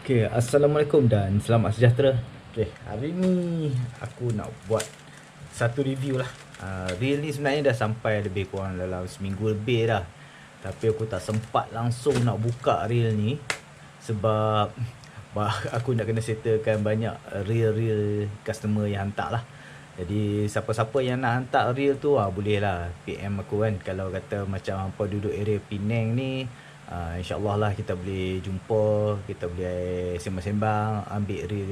Okay, Assalamualaikum dan selamat sejahtera. Okay, hari ni aku nak buat satu review lah. Reel ni sebenarnya dah sampai lebih kurang dalam seminggu lebih dah. Tapi aku tak sempat langsung nak buka reel ni sebab aku nak kena settlekan banyak reel customer yang hantar lah. Jadi siapa-siapa yang nak hantar reel tu boleh lah PM aku kan. Kalau kata macam apa duduk area Penang ni, InsyaAllah lah kita boleh jumpa, kita boleh sembang-sembang, ambil reel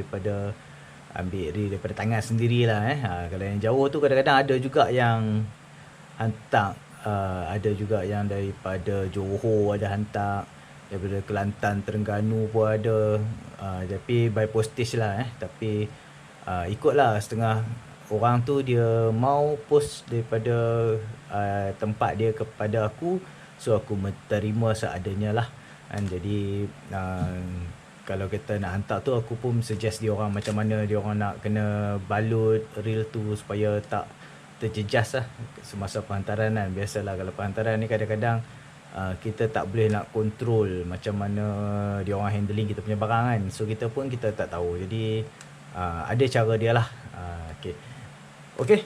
daripada tangan sendirilah. Kalau yang jauh tu kadang-kadang ada juga yang hantar, ada juga yang daripada Johor ada hantar, daripada Kelantan, Terengganu pun ada. Tapi by postage lah. Tapi ikutlah setengah orang tu dia mau post daripada tempat dia kepada aku, so aku menerima seadanya lah kan. Jadi kalau kita nak hantar tu, aku pun suggest dia orang macam mana dia orang nak kena balut reel tu supaya tak terjejas lah semasa penghantaran kan. Biasalah kalau penghantaran ni kadang-kadang kita tak boleh nak kontrol macam mana dia orang handling kita punya barang kan. So kita pun kita tak tahu. Jadi ada cara dia lah. Okay,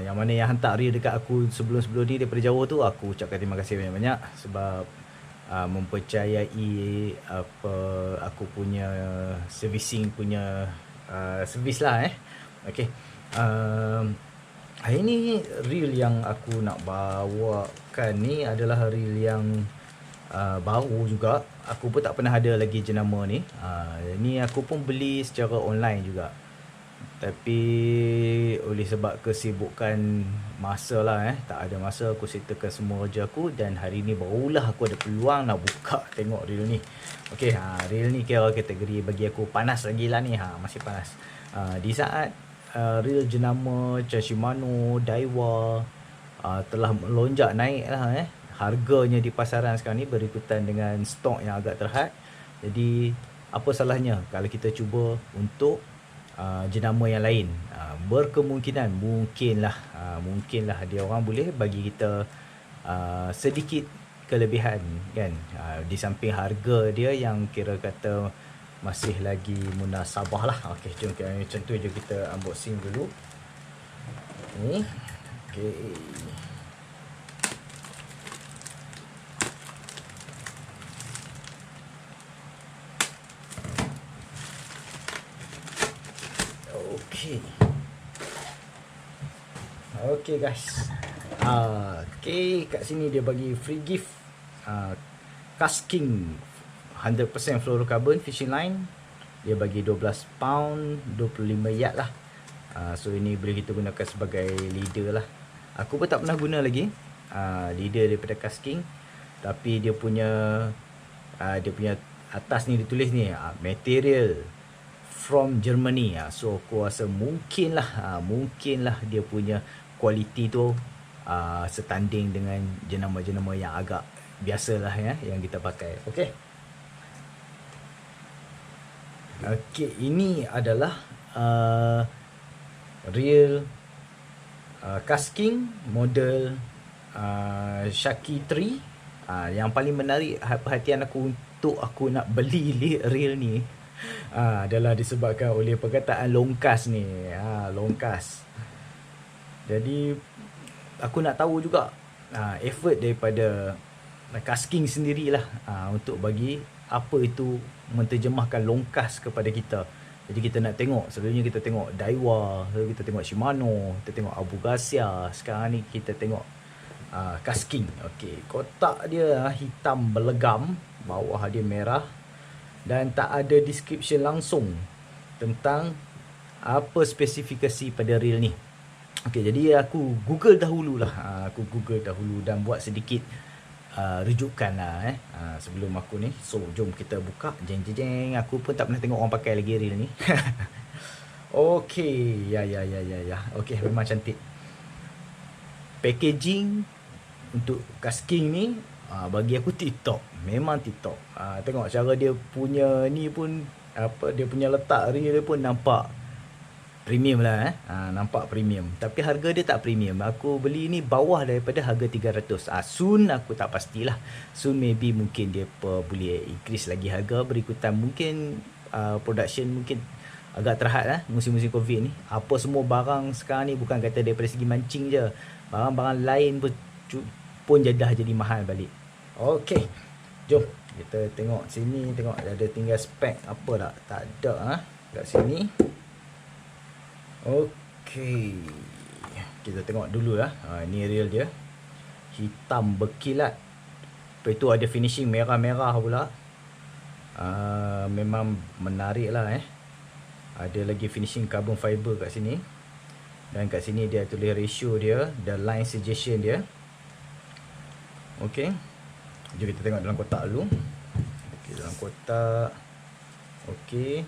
yang mana yang hantar reel dekat aku sebelum-sebelum ni daripada jauh tu, aku ucapkan terima kasih banyak-banyak sebab mempercayai apa aku punya servicing punya servis lah. Okay, hari ni reel yang aku nak bawakan ni adalah reel yang baru juga. Aku pun tak pernah ada lagi jenama ni. Ni aku pun beli secara online juga. Tapi oleh sebab kesibukan masa lah, tak ada masa aku settlekan semua kerja aku. Dan hari ni barulah aku ada peluang nak buka tengok reel ni. Okay, reel ni kira kategori bagi aku panas lagi lah ni. Masih panas. Di saat reel jenama macam Shimano, Daiwa telah melonjak naik lah. Harganya di pasaran sekarang ni berikutan dengan stok yang agak terhad. Jadi apa salahnya kalau kita cuba untuk jenama yang lain. Berkemungkinan mungkinlah dia orang boleh bagi kita sedikit kelebihan kan. Di samping harga dia yang kira kata masih lagi munasabah lah. Okay, jom macam tu je kita unboxing dulu ni. Okay, Okay guys. Okay, kat sini dia bagi free gift Kasking 100% fluorocarbon fishing line. Dia bagi 12 pound 25 yard lah. So ini boleh kita gunakan sebagai leader lah. Aku pun tak pernah guna lagi leader daripada Kasking. Tapi dia punya atas ni ditulis ni material from Germany. So aku rasa mungkinlah dia punya kualiti tu setanding dengan jenama-jenama yang agak biasalah yang kita pakai. Okay, ini adalah reel Kasking model Shaki 3. Yang paling menarik perhatian aku untuk aku nak beli reel ni adalah disebabkan oleh perkataan longkas ni. Longkas. Jadi aku nak tahu juga effort daripada Kasking sendirilah untuk bagi apa itu menterjemahkan longkas kepada kita. Jadi kita nak tengok, sebelumnya kita tengok Daiwa, kita tengok Shimano, kita tengok Abu Garcia. Sekarang ni kita tengok Kasking. Okay, kotak dia hitam berlegam, bawah dia merah dan tak ada description langsung tentang apa spesifikasi pada reel ni. Okay, jadi aku Google dahulu dan buat sedikit rujukan lah sebelum aku ni. So jom kita buka. Jeng. Aku pun tak pernah tengok orang pakai lagi reel ni. Okay, ya. Okay, memang cantik. Packaging untuk Kasking ni bagi aku TikTok. Memang TikTok. Tengok cara dia punya ni pun, dia punya letak reel dia pun nampak premium lah. Nampak premium. Tapi harga dia tak premium. Aku beli ni bawah daripada harga 300. Soon aku tak pastilah. Soon maybe mungkin dia boleh increase lagi harga berikutan mungkin production mungkin agak terhad lah musim-musim Covid ni. Apa semua barang sekarang ni bukan kata daripada segi mancing je, barang-barang lain pun dah jadi mahal balik. Okey, jom kita tengok sini, tengok ada tinggal spek apa tak? Tak ada kat sini. Okey, kita tengok dulu lah. Ni real dia, hitam berkilat. Lepas tu ada finishing merah-merah pula. Memang menarik lah Ada lagi finishing carbon fiber kat sini. Dan kat sini dia tulis ratio dia, the line suggestion dia. Okey, jom kita tengok dalam kotak dulu. Okey, dalam kotak. Okey,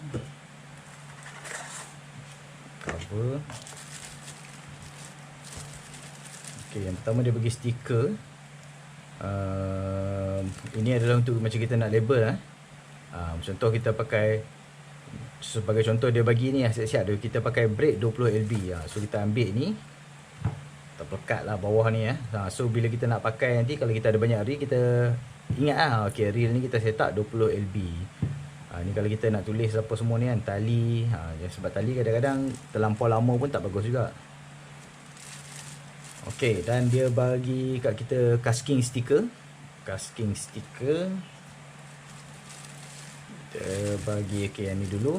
cover. Okey, yang pertama dia bagi stiker. Ini adalah untuk macam kita nak label contoh kita pakai, sebagai contoh dia bagi ni siap-siap dia, kita pakai brake 20 lb. So kita ambil ni, kita pelekat lah bawah ni so bila kita nak pakai nanti, kalau kita ada banyak reel, kita ingat okey, reel ni kita set up 20 lb. Ni kalau kita nak tulis apa semua ni kan, tali sebab tali kadang-kadang terlampau lama pun tak bagus juga. Okey, dan dia bagi kat kita casking sticker. Dia bagi yang ni dulu,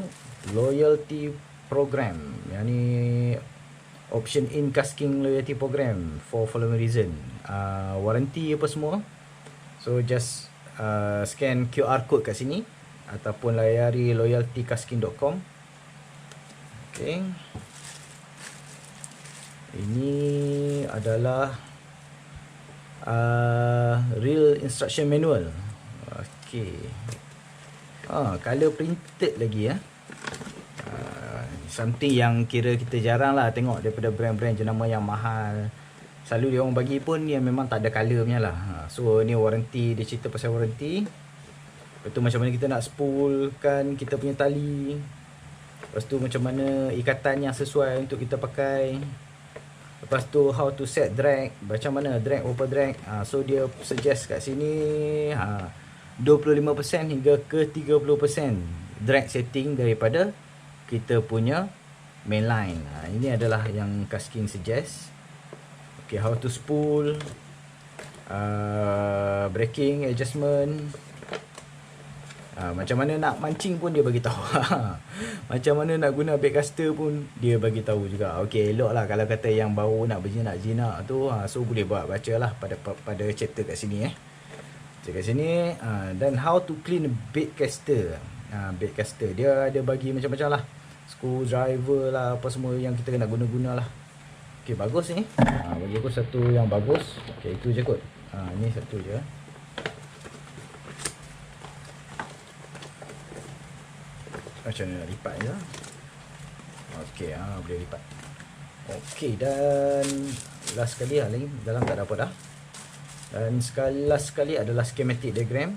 loyalty program. Yang ni option in casking loyalty program for following reason. Warranty apa semua. So just scan QR code kat sini ataupun layari loyaltycasking.com. Okey, ini adalah real instruction manual. Okey, color printed lagi something yang kira kita jarang lah tengok daripada brand-brand jenama yang mahal. Selalu dia orang bagi pun yang memang tak ada color punya lah. So ni warranty, dia cerita pasal warranty. Lepas tu macam mana kita nak spoolkan kita punya tali. Lepas tu macam mana ikatan yang sesuai untuk kita pakai. Lepas tu how to set drag, macam mana drag, over drag. So dia suggest kat sini 25% hingga ke 30% drag setting daripada kita punya mainline. Ini adalah yang casking suggest. Okay, how to spool, braking adjustment, macam mana nak mancing pun dia bagi tahu. Macam mana nak guna baitcaster pun dia bagi tahu juga. Okey, elok lah kalau kata yang baru nak berjinak-jinak tu, so boleh bacalah pada chapter kat sini kat sini. Dan how to clean baitcaster. Baitcaster dia ada bagi macam-macam lah, screwdriver lah, apa semua yang kita kena guna-guna lah. Okey, bagus ni. Bagi aku satu yang bagus. Okey, itu je kot. Ni satu je. Macam mana nak lipat je. Okey, boleh lipat. Okey, dan last sekali lagi dalam tak ada apa dah. Dan last sekali adalah schematic diagram.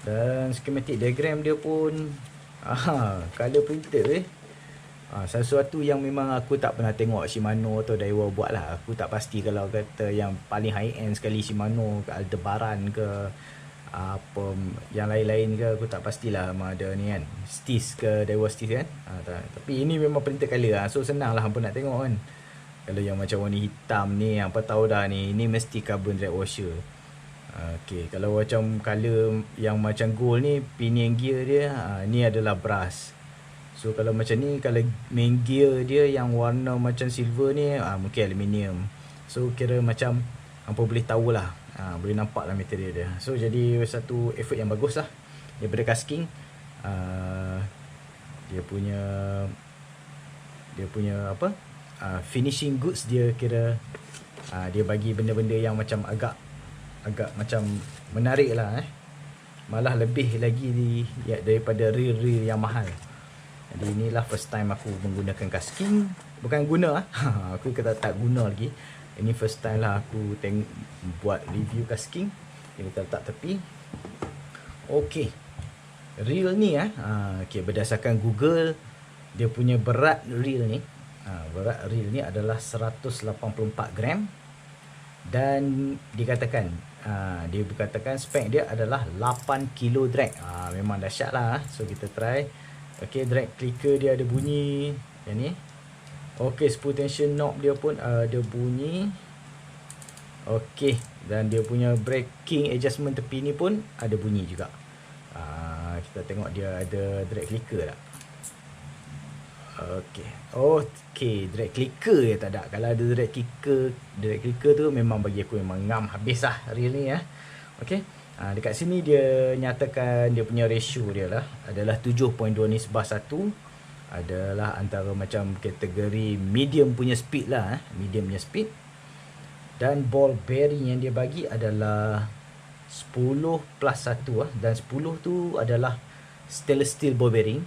Dan schematic diagram dia pun color printed sesuatu yang memang aku tak pernah tengok Shimano atau Daiwa buat lah. Aku tak pasti kalau kata yang paling high end sekali Shimano ke Aldebaran ke apa yang lain-lain ke, aku tak pastilah ada ni kan, Stis ke Daiwa Stis kan. Tapi ini memang printed color so senang lah hampa nak tengok kan. Kalau yang macam warna hitam ni, hampa tahu dah ni, ini mesti carbon drag washer. Okey, kalau macam color yang macam gold ni, pinion gear dia ni adalah brass. So kalau macam ni, kalau main gear dia yang warna macam silver ni, mungkin aluminium. So kira macam hampa boleh tahulah, boleh nampak lah material dia. So jadi satu effort yang bagus lah daripada casking. Dia punya apa, finishing goods dia kira dia bagi benda-benda yang macam agak macam menarik lah malah lebih lagi daripada reel-reel yang mahal. Jadi inilah first time aku menggunakan casking. Bukan guna aku kata tak guna lagi. Ini first time lah aku buat review casking. Kita letak tepi. Okey, reel ni okay, berdasarkan Google, dia punya berat reel ni adalah 184 gram. Dan dikatakan Dia berkatakan spek dia adalah 8 kilo drag. Memang dahsyat lah. So kita try. Okey, drag clicker dia ada bunyi yang ni. Okey, spool tension knob dia pun ada bunyi. Okey, dan dia punya braking adjustment tepi ni pun ada bunyi juga. Kita tengok dia ada drag clicker tak. Okey, drag clicker je tak ada. Kalau ada drag clicker tu memang bagi aku memang ngam habis lah reel ni ya. Okey. Dekat sini dia nyatakan dia punya ratio dia lah adalah 7.2:1. Adalah antara macam kategori medium punya speed lah, medium punya speed. Dan ball bearing yang dia bagi adalah 10 plus 1 dan 10 tu adalah stainless steel ball bearing.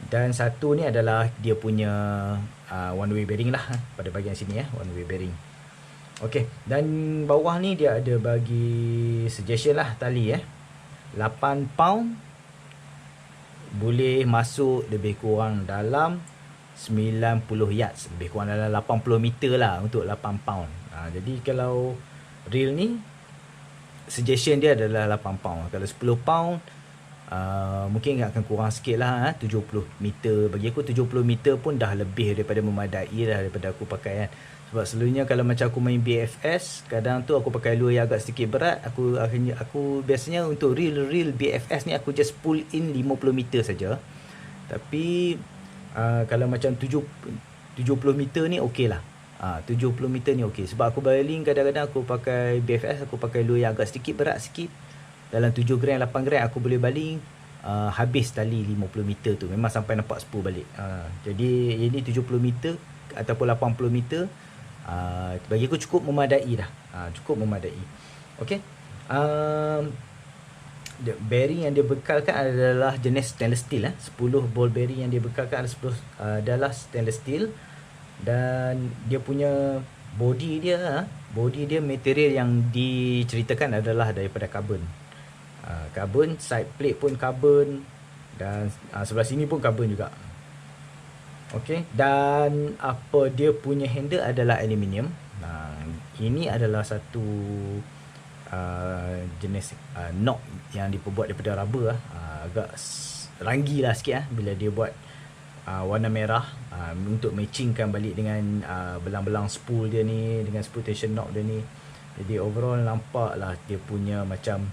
Dan satu ni adalah dia punya one way bearing lah pada bahagian sini one way bearing. Okey, dan bawah ni dia ada bagi suggestion lah tali 8 pound boleh masuk lebih kurang dalam 90 yards, lebih kurang dalam 80 meter lah untuk 8 pound. Jadi kalau reel ni suggestion dia adalah 8 pound. Kalau 10 pound mungkin akan kurang sikit lah 70 meter. Bagi aku 70 meter pun dah lebih daripada memadai dah daripada aku pakai kan. Sebab selalunya kalau macam aku main BFS, kadang tu aku pakai lure yang agak sedikit berat. Aku biasanya untuk reel BFS ni aku just pull in 50 meter saja. Tapi kalau macam 70 meter ni okey lah. 70 meter ni okey. Sebab aku baling kadang-kadang aku pakai BFS, aku pakai lure yang agak sedikit berat sikit. Dalam 7 gram, 8 gram aku boleh baling habis tali 50 meter tu. Memang sampai nampak spool balik. Jadi ini 70 meter ataupun 80 meter. Bagi aku cukup memadai dah. Cukup memadai. Okey. Bearing yang dia bekalkan adalah jenis stainless steel 10 ball bearing yang dia bekalkan adalah stainless steel. Dan dia punya body dia material yang diceritakan adalah daripada karbon. Karbon, side plate pun karbon dan sebelah sini pun karbon juga. Okey, dan apa dia punya handle adalah aluminium. Ini adalah satu jenis knob yang diperbuat daripada rubber agak ranggi lah sikit bila dia buat warna merah untuk matchingkan balik dengan belang-belang spool dia ni, dengan spool tension knob dia ni. Jadi overall nampak lah dia punya macam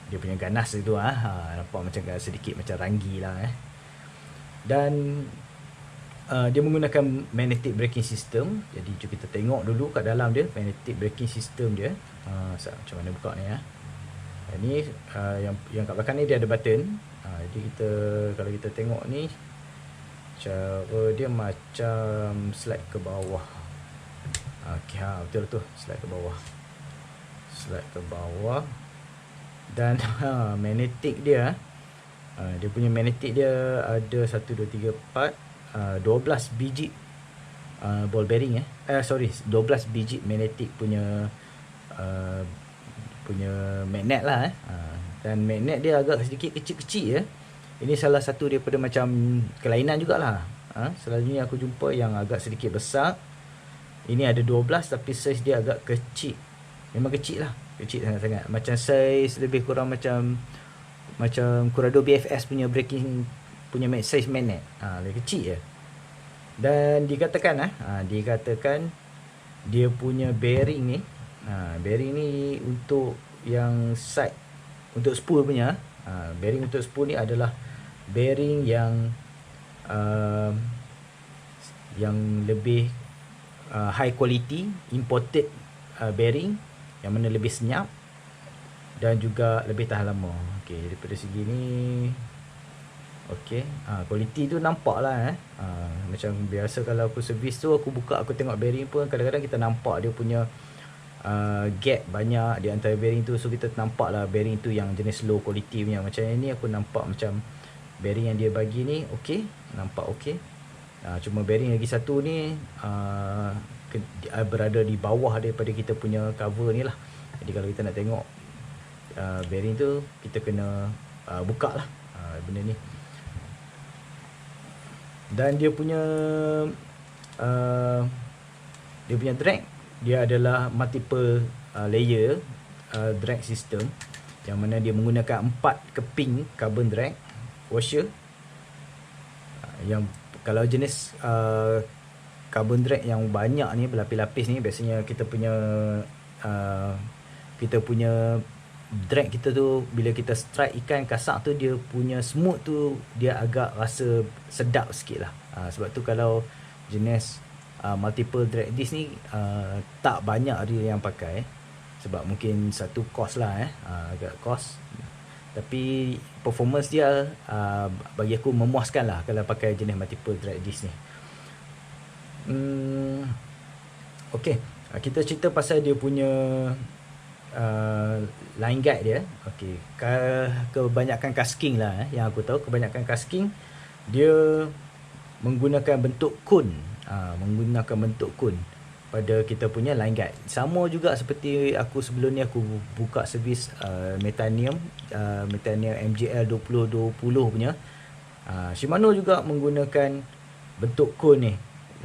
dia punya ganas itu nampak macam sedikit macam ranggi lah Dan dia menggunakan magnetic braking system. Jadi jom kita tengok dulu kat dalam dia magnetic braking system dia. Macam mana buka ni Ini yang kat belakang ni dia ada button. Jadi kalau kita tengok ni cara dia macam slide ke bawah. Okey, betul tu, slide ke bawah. Slide ke bawah. Dan magnetic dia dia punya magnetic dia ada 1 2 3 4 12 biji ball bearing 12 biji magnetic punya magnet lah dan magnet dia agak sedikit kecil-kecil Ini salah satu daripada macam kelainan jugalah. Selalunya aku jumpa yang agak sedikit besar. Ini ada 12 tapi saiz dia agak kecil. Memang kecil lah, kecil sangat-sangat. Macam saiz lebih kurang macam Curado BFS punya braking punya saiz magnet. Lebih kecil je. Dan dikatakan dia punya bearing ni bearing ni untuk yang side untuk spool punya bearing untuk spool ni adalah bearing yang lebih high quality imported bearing yang mana lebih senyap dan juga lebih tahan lama. Okey, daripada segi ni okey, quality tu nampak lah macam biasa kalau aku servis tu aku buka aku tengok bearing pun kadang-kadang kita nampak dia punya gap banyak di antara bearing tu. So kita nampak lah bearing tu yang jenis low quality punya. Macam ini aku nampak macam bearing yang dia bagi ni okey, nampak okey. Cuma bearing lagi satu ni berada di bawah daripada kita punya cover ni lah. Jadi kalau kita nak tengok bearing tu kita kena buka lah benda ni. Dan dia punya drag dia adalah multiple layer drag system, yang mana dia menggunakan 4 keping carbon drag washer. Yang kalau jenis carbon drag yang banyak ni, berlapis-lapis ni, biasanya kita punya drag kita tu, bila kita strike ikan kasar tu, dia punya smooth tu dia agak rasa sedap sikit lah. Sebab tu kalau jenis multiple drag disc ni tak banyak reel yang pakai, sebab mungkin satu cost lah, agak cost. Tapi performance dia bagi aku memuaskan lah kalau pakai jenis multiple drag disc ni. Okay, kita cerita pasal dia punya line guide dia. Okay, kebanyakan casking lah yang aku tahu, kebanyakan casking dia menggunakan bentuk cone, pada kita punya line guide. Sama juga seperti aku sebelum ni aku buka servis Metanium MGL 2020 punya. Shimano juga menggunakan bentuk cone ni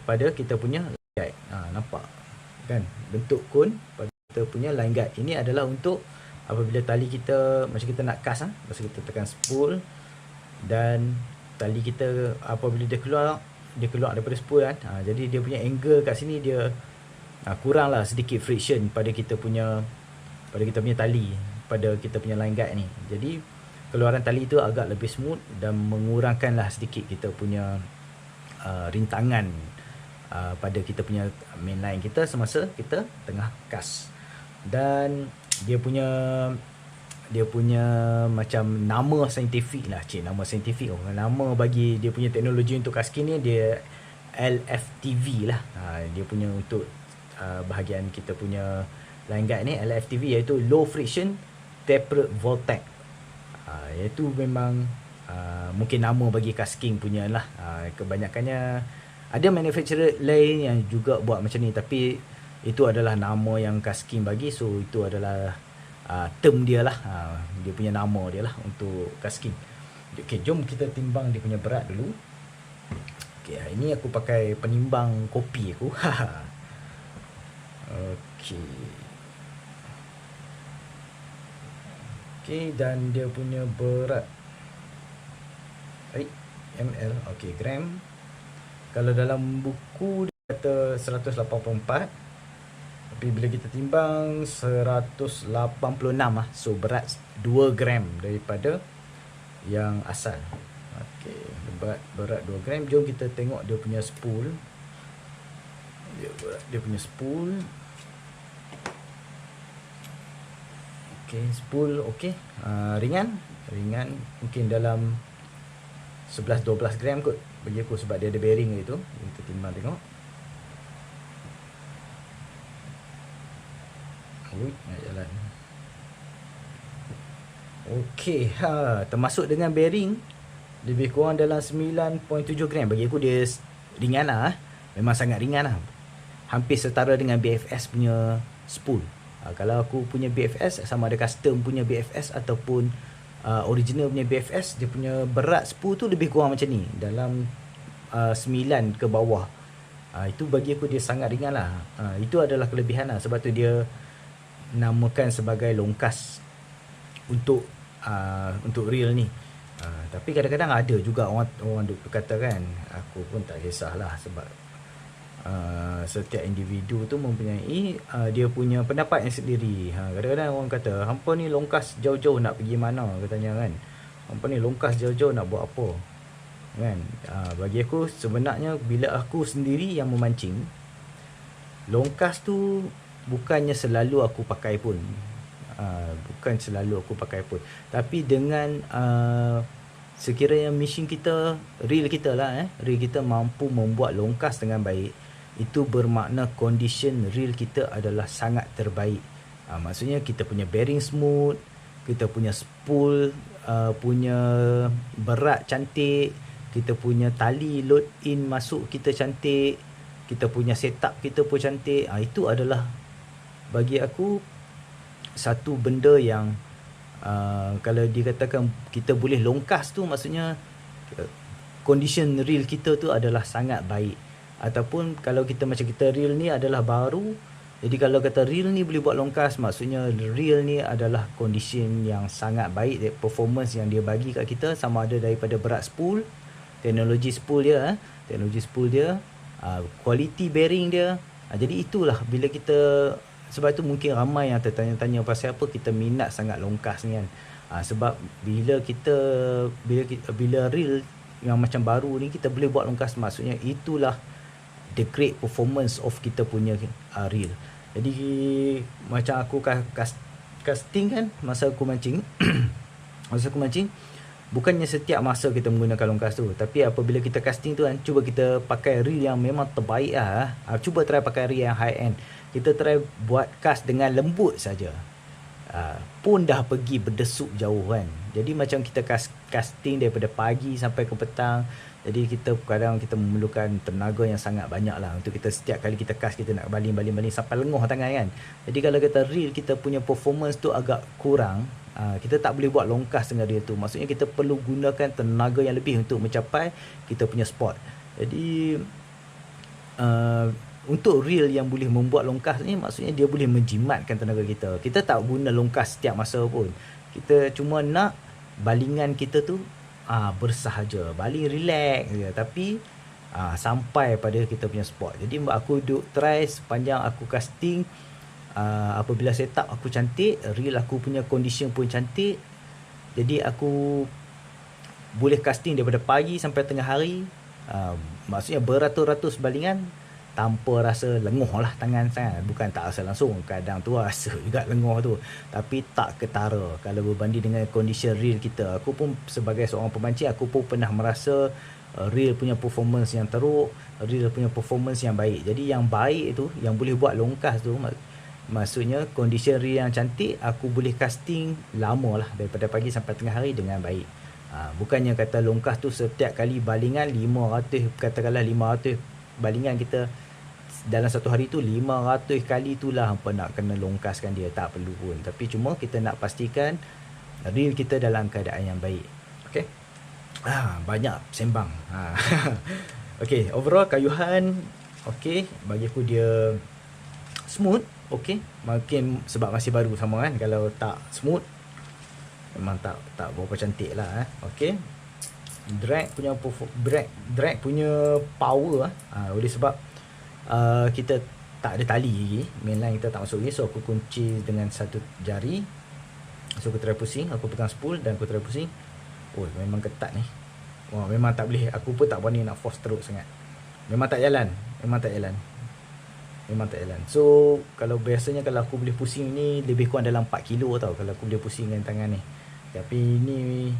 pada kita punya line guide. Nampak kan bentuk cone pada kita punya line guide. Ini adalah untuk apabila tali kita, macam kita nak cast, masa kita tekan spool dan tali kita apabila dia keluar daripada spool kan, jadi dia punya angle kat sini dia kurang lah sedikit friction pada kita punya tali, pada kita punya line guide ni. Jadi keluaran tali tu agak lebih smooth dan mengurangkanlah sedikit kita punya rintangan pada kita punya main line kita semasa kita tengah cast. Dan dia punya macam nama saintifik lah, nama saintifik, nama bagi dia punya teknologi untuk casting ni dia LFTV lah. Dia punya untuk bahagian kita punya line guide ni LFTV, iaitu low friction tapered vortex. Iaitu memang mungkin nama bagi casting punya lah. Kebanyakannya ada manufacturer lain yang juga buat macam ni, tapi itu adalah nama yang casting bagi, so itu adalah term dia lah, dia punya nama dia lah untuk casting. Okay, jom kita timbang dia punya berat dulu. Okay, hari ni aku pakai penimbang kopi aku. Okay, dan dia punya berat ml, okay, gram. Kalau dalam buku dia kata 184, tapi bila kita timbang 186 lah. So berat 2 gram daripada yang asal. Okay, berat 2 gram. Jom kita tengok dia punya spool. Dia punya spool. Okay, spool okay. Ringan mungkin dalam 11-12 gram kot bagi aku, sebab dia ada bearing itu. Kita timbang tengok. Nak jalan. Okey, termasuk dengan bearing lebih kurang dalam 9.7 gram. Bagi aku dia ringan lah. Memang sangat ringan lah. Hampir setara dengan BFS punya spool. Kalau aku punya BFS, sama ada custom punya BFS ataupun original punya BFS, dia punya berat spool tu lebih kurang macam ni, dalam 9 ke bawah. Itu bagi aku dia sangat ringan lah. Itu adalah kelebihan lah. Sebab tu dia namakan sebagai longkas untuk reel ni. Tapi kadang-kadang ada juga orang kata kan, aku pun tak kisahlah, sebab setiap individu tu mempunyai dia punya pendapat yang sendiri. Kadang-kadang orang kata, hampa ni longkas jauh-jauh nak pergi mana, katanya kan. Hampa ni longkas jauh-jauh nak buat apa kan. Bagi aku sebenarnya bila aku sendiri yang memancing, longkas tu bukannya selalu aku pakai pun. Tapi dengan sekiranya mesin kita, reel kita lah, reel kita mampu membuat longkas dengan baik, itu bermakna condition reel kita adalah sangat terbaik. Maksudnya kita punya bearing smooth, kita punya spool punya berat cantik, kita punya tali load in masuk kita cantik, kita punya setup kita pun cantik. Itu adalah bagi aku satu benda yang kalau dikatakan kita boleh longkas tu, maksudnya condition reel kita tu adalah sangat baik. Ataupun kalau kita macam kita reel ni adalah baru, Jadi kalau kata real ni boleh buat longkas, maksudnya real ni adalah condition yang sangat baik, performance yang dia bagi kat kita, sama ada daripada berat spool, teknologi spool dia, quality bearing dia. Jadi itulah bila kita, sebab tu mungkin ramai yang tertanya-tanya pasal apa kita minat sangat longkas ni kan. Sebab bila real yang macam baru ni kita boleh buat longkas, maksudnya itulah the great performance of kita punya reel. Jadi macam aku casting kan, masa aku mancing bukannya setiap masa kita menggunakan longkas tu, tapi apabila kita casting tu kan, cuba kita pakai reel yang memang terbaik lah. Cuba try pakai reel yang high end. Kita try buat cast dengan lembut saja. Pun dah pergi berdesuk jauh kan. Jadi macam kita casting daripada pagi sampai ke petang. Jadi kadang kita memerlukan tenaga yang sangat banyak lah untuk kita setiap kali kita cast, kita nak baling sampai lenguh tangan kan. Jadi kalau kita reel kita punya performance tu agak kurang, kita tak boleh buat longkas dengan reel tu. Maksudnya kita perlu gunakan tenaga yang lebih untuk mencapai kita punya spot. Jadi untuk reel yang boleh membuat longkas ni, maksudnya dia boleh menjimatkan tenaga kita. Kita tak guna longkas setiap masa pun. Kita cuma nak balingan kita tu bersahaja, baling relax je, tapi sampai pada kita punya spot. Jadi aku duk try sepanjang aku casting. Apabila setup aku cantik, reel aku punya condition pun cantik, jadi aku boleh casting daripada pagi sampai tengah hari. Maksudnya beratus-ratus balingan tanpa rasa lenguh lah tangan sangat. Bukan tak rasa langsung, kadang tu rasa juga lenguh tu, tapi tak ketara kalau berbanding dengan condition reel kita. Aku pun sebagai seorang pemancing, aku pun pernah merasa reel punya performance yang teruk, reel punya performance yang baik. Jadi yang baik tu, yang boleh buat longkas tu, maksudnya condition reel yang cantik, aku boleh casting lama lah, daripada pagi sampai tengah hari dengan baik. Bukannya kata longkas tu setiap kali balingan 500, katakanlah 500 balingan kita dalam satu hari tu, 500 kali tu lah hampa nak kena longkaskan dia. Tak perlu pun. Tapi cuma kita nak pastikan reel kita dalam keadaan yang baik. Okay. Banyak sembang. Okay, overall kayuhan okay, bagi aku dia smooth. Okay, mungkin sebab masih baru sama kan. Kalau tak smooth memang tak berapa cantik lah. Okay, drag punya power oleh sebab kita tak ada tali lagi, mainline kita tak masuk lagi. So aku kunci dengan satu jari. So aku try pusing, aku pegang spool dan aku try pusing. Oh, memang ketat ni. Wah, memang tak boleh. Aku pun tak berani nak force teruk sangat. Memang tak jalan. So kalau biasanya kalau aku boleh pusing ni lebih kurang dalam 4 kilo tau, kalau aku boleh pusing dengan tangan ni. Tapi ni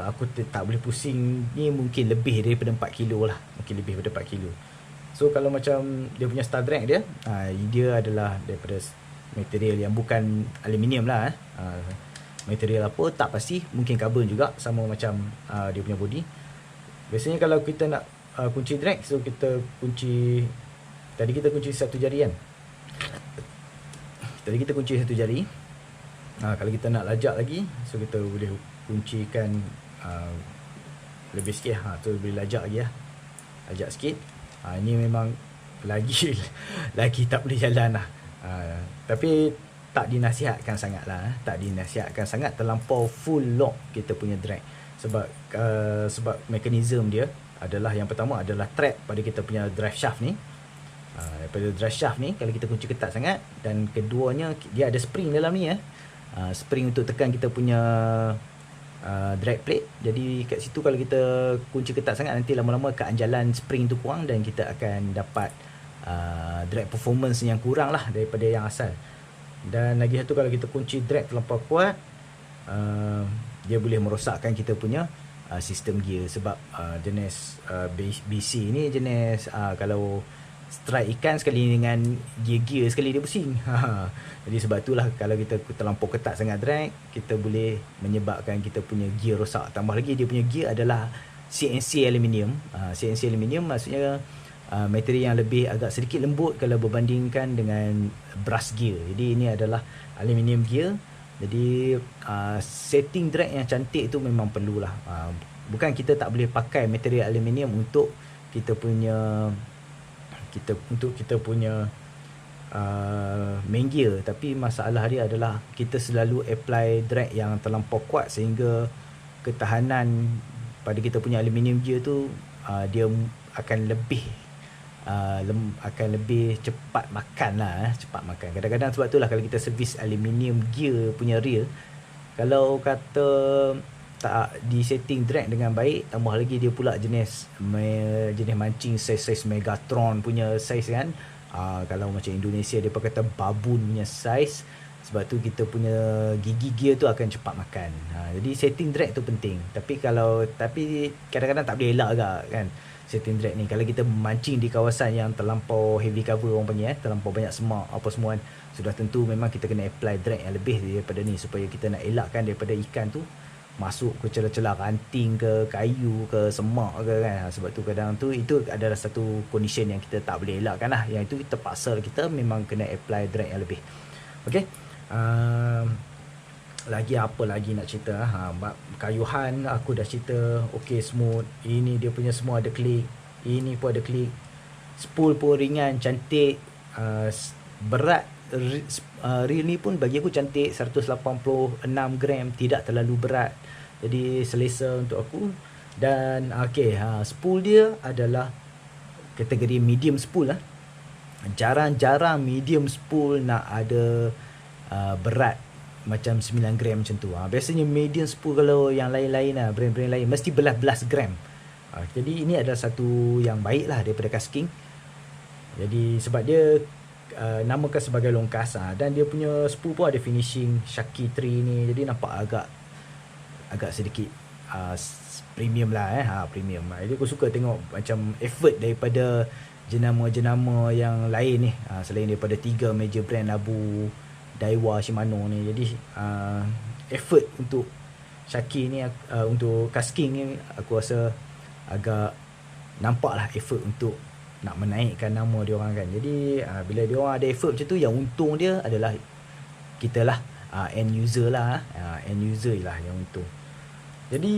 aku tak boleh pusing ni, mungkin lebih daripada 4 kilo lah. Mungkin lebih daripada 4 kilo. So kalau macam dia punya star drag dia, dia adalah daripada material yang bukan aluminium lah. Material apa tak pasti, mungkin carbon juga, sama macam dia punya body. Biasanya kalau kita nak kunci drag, so kita kunci, tadi kita kunci satu jari kan. Kalau kita nak lajak lagi, so kita boleh kuncikan lebih sikit. So boleh lajak lagi lah, lajak sikit. Ini memang lagi tak boleh jalan lah. Tapi tak dinasihatkan sangat lah. Tak dinasihatkan sangat terlampau full lock kita punya drag. Sebab mekanisme dia adalah, yang pertama adalah trap pada kita punya drive shaft ni. Daripada drive shaft ni, kalau kita kunci ketat sangat, dan keduanya dia ada spring dalam ni spring untuk tekan kita punya drag plate. Jadi kat situ kalau kita kunci ketat sangat, nanti lama-lama keanjalan spring tu kurang dan kita akan dapat drag performance yang kurang lah daripada yang asal. Dan lagi satu, kalau kita kunci drag terlampau kuat, dia boleh merosakkan kita punya sistem gear. Sebab jenis BC ni jenis kalau strike ikan sekali dengan gear sekali dia pusing. Jadi sebab itulah kalau kita terlampau ketat sangat drag, kita boleh menyebabkan kita punya gear rosak. Tambah lagi dia punya gear adalah CNC aluminium. CNC aluminium maksudnya material yang lebih agak sedikit lembut kalau berbandingkan dengan brass gear. Jadi ini adalah aluminium gear. Jadi setting drag yang cantik itu memang perlulah. Bukan kita tak boleh pakai material aluminium untuk kita punya main gear, tapi masalah dia adalah kita selalu apply drag yang terlampau kuat sehingga ketahanan pada kita punya aluminium gear tu dia akan lebih akan lebih cepat makan lah, cepat makan. Kadang-kadang sebab tu lah kalau kita servis aluminium gear punya reel, kalau kata tak di setting drag dengan baik, tambah lagi dia pula jenis mancing saiz Megatron punya saiz kan. Kalau macam Indonesia dia kata babun punya saiz, sebab tu kita punya gigi gear tu akan cepat makan. Jadi setting drag tu penting. Tapi kadang-kadang tak boleh elak agak kan setting drag ni. Kalau kita mancing di kawasan yang terlampau heavy cover orang panggil, terlampau banyak semak apa semua kan, sudah tentu memang kita kena apply drag yang lebih daripada ni supaya kita nak elakkan daripada ikan tu masuk ke celah-celah ranting ke kayu ke semak ke kan. Sebab tu kadang tu itu adalah satu condition yang kita tak boleh elakkan lah. Yang itu terpaksa kita memang kena apply drag yang lebih. Okay. Lagi apa lagi nak cerita? Kayuhan aku dah cerita. Okay, smooth. Ini dia punya semua ada klik. Ini pun ada klik. Spool pun ringan, cantik. Berat reel ni pun bagi aku cantik, 186 gram, tidak terlalu berat, jadi selesa untuk aku. Dan spool dia adalah kategori medium spool lah. Jarang-jarang medium spool nak ada berat macam 9 gram macam tu. Biasanya medium spool kalau yang lain-lain lah, brand-brand lain mesti belas gram. Jadi ini adalah satu yang baik lah daripada Kasking. Jadi sebab dia namakan sebagai longkas, dan dia punya spool pun ada finishing Shaki 3 ni, jadi nampak agak sedikit premium lah premium. Jadi aku suka tengok macam effort daripada jenama-jenama yang lain ni, selain daripada 3 major brand Abu, Daiwa, Shimano ni. Jadi effort untuk Shaki ni, untuk Kasking ni, aku rasa agak nampak lah effort untuk nak menaikkan nama dia orang kan. Jadi bila dia orang ada effort macam tu, yang untung dia adalah kita lah, end user lah, end user lah yang untung. Jadi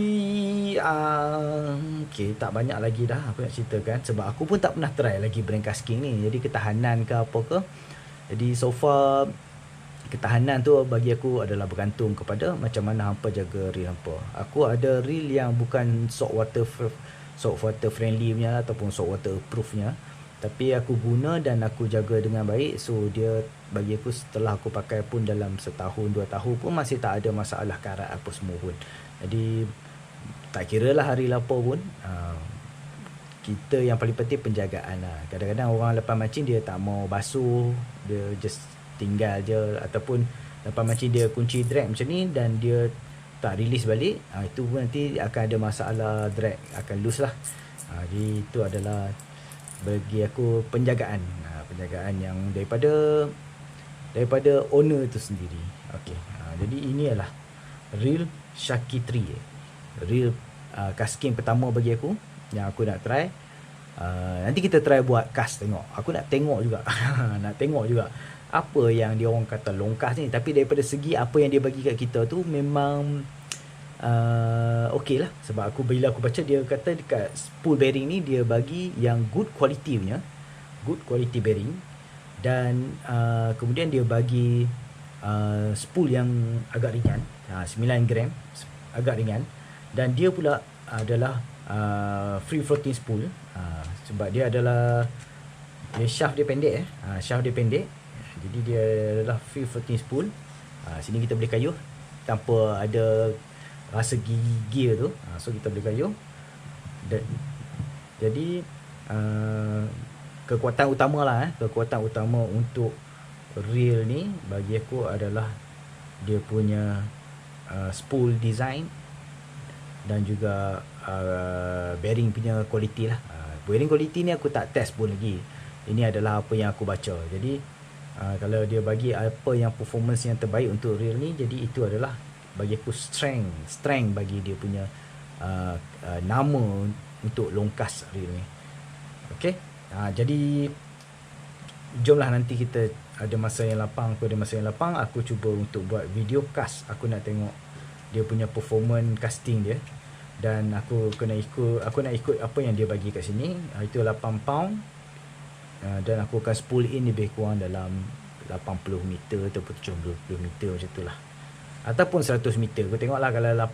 tak banyak lagi dah aku nak ceritakan, sebab aku pun tak pernah try lagi brand Kasking ni. Jadi ketahanan ke apa ke, jadi so far ketahanan tu bagi aku adalah bergantung kepada macam mana hampa jaga reel hampa. Aku ada reel yang bukan saltwater friendly punya ataupun saltwater approved-nya, tapi aku guna dan aku jaga dengan baik. So dia bagi aku, setelah aku pakai pun dalam setahun 2 tahun pun masih tak ada masalah karat apa semua pun. Jadi tak kira lah hari apa pun, kita yang paling penting penjagaan lah. Kadang-kadang orang lepas mancing dia tak mau basuh, dia just tinggal je, ataupun lepas mancing dia kunci drag macam ni dan dia tak release balik, itu pun nanti akan ada masalah, drag akan loose lah. Jadi itu adalah bagi aku penjagaan yang daripada owner tu sendiri. Jadi ini adalah reel Shaki 3, reel Kasking pertama bagi aku yang aku nak try. Nanti kita try buat cast tengok. Aku nak tengok juga nak tengok juga apa yang dia orang kata longkas ni. Tapi daripada segi apa yang dia bagi kat kita tu memang okey lah. Sebab bila aku baca, dia kata dekat spool bearing ni dia bagi yang good quality bearing. Dan kemudian dia bagi spool yang agak ringan, 9 gram, agak ringan. Dan dia pula adalah free floating spool, sebab dia adalah shaft dia pendek, jadi dia adalah free floating spool. Sini kita boleh kayuh tanpa ada rasa gigi gear tu, so kita boleh kayuh. Jadi kekuatan utama untuk reel ni bagi aku adalah dia punya spool design dan juga bearing punya quality lah. Bearing quality ni aku tak test pun lagi, ini adalah apa yang aku baca. Jadi kalau dia bagi apa yang performance yang terbaik untuk reel ni, jadi itu adalah bagi aku strength bagi dia punya nama untuk longkas reel ni. Okay, jadi jomlah nanti kita ada masa yang lapang, aku cuba untuk buat video cast. Aku nak tengok dia punya performance casting dia, dan aku nak ikut apa yang dia bagi kat sini. Itu 8 pound Dan aku akan spool in lebih kurang dalam 80 meter ataupun 70 meter macam tu lah, ataupun 100 meter. Aku tengoklah kalau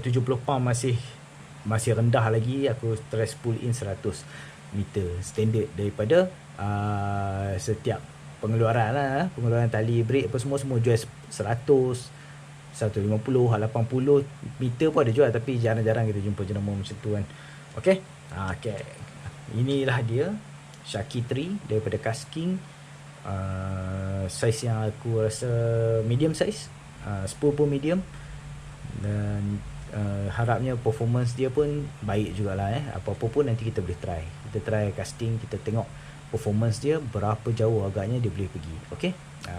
70 pound masih rendah lagi, aku try spool in 100 meter standard daripada setiap pengeluaran lah. Pengeluaran tali, brake apa semua jual 100, 150, 80 meter pun ada jual, tapi jarang-jarang kita jumpa jenama macam tu kan. Okay, okay. Inilah dia Shaki 3 daripada Kasking. Saiz yang aku rasa medium size, spool pun medium, dan harapnya performance dia pun baik jugalah. Apa-apa pun nanti kita boleh kita try casting, kita tengok performance dia berapa jauh agaknya dia boleh pergi. Okay,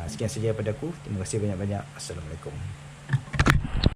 sekian saja daripada aku. Terima kasih banyak-banyak. Assalamualaikum.